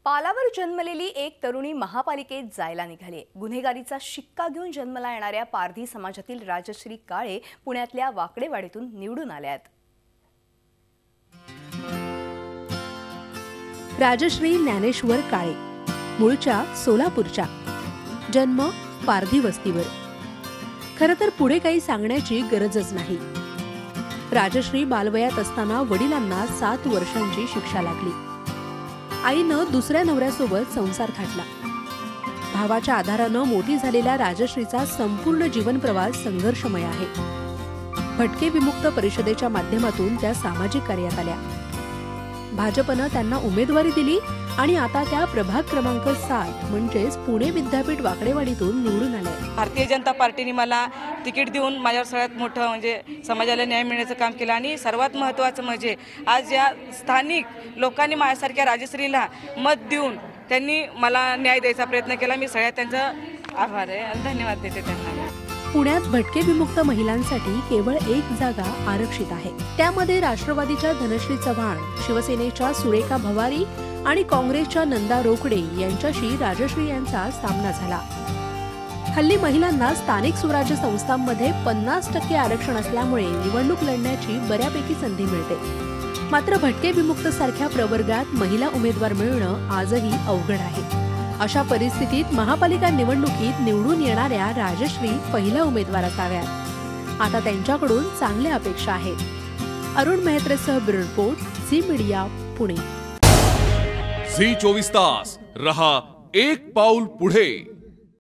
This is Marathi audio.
पालावर जन्मलेली एक तरुणी महापालिकेत जायला निघाली। गुन्हेगारीचा शिक्का घेऊन जन्माला येणाऱ्या पारधी समाजातील राजश्री काळे पुण्यातल्या वाकडेवाडीतून निवडून आल्यात। राजश्री ज्ञानेश्वर काळे मूळच्या सोलापूरच्या, जन्म पारधी वस्तीवर। खरं तर पुढे काही सांगण्याची गरजच नाही। राजश्री बालवयात असताना वडिलांना 7 वर्षांची शिक्षा लागली। आईनं दुसऱ्या नवऱ्यासोबत संसार थाटला। भावाच्या आधारानं मोठी झालेल्या राजश्रीचा संपूर्ण जीवन प्रवास संघर्षमय आहे। भटके विमुक्त परिषदेच्या माध्यमातून त्या सामाजिक कार्यात आल्या। भाजपनं त्यांना उमेदवारी दिली आणि आता त्या प्रभाग क्रमांक 7 म्हणजेच पुणे विद्यापीठ वाकडेवाडीतून निवडून आल्या। भारतीय जनता पार्टीने मला तिकीट देऊन माझ्यावर सगळ्यात मोठं म्हणजे समाजाला न्याय मिळण्याचं काम केलं आणि सर्वात महत्त्वाचं म्हणजे आज या स्थानिक लोकांनी माझ्यासारख्या राजश्रीला मत देऊन त्यांनी मला न्याय द्यायचा प्रयत्न केला। मी सगळ्यात त्यांचा आभार आहे आणि धन्यवाद देते त्यांना। पुण्यात भटके विमुक्त महिलांसाठी केवळ एक जागा आरक्षित आहे। त्यामध्ये राष्ट्रवादीच्या धनश्री चव्हाण, शिवसेनेच्या सुरेखा भवारी आणि काँग्रेसच्या नंदा रोकडे यांच्याशी राजश्री यांचा सामना झाला। हल्ली महिलांना स्थानिक स्वराज्य संस्थांमध्ये 50% आरक्षण असल्यामुळे निवडणूक लढण्याची बऱ्यापैकी संधी मिळते। मात्र भटके विमुक्त सारख्या प्रवर्गात महिला उमेदवार मिळणं आजही अवघड आहे। अशा परिस्थितीत महापालिका निवडणुकीत निवडून येणाऱ्या राजश्री पहिला उमेदवार असाव्यात। आता त्यांच्याकडून चांगल्या अपेक्षा आहेत। अरुण मेहत्रेसह bureau report, Zee media, Pune. Zee 24 तास रहा एक पाऊल पुढे।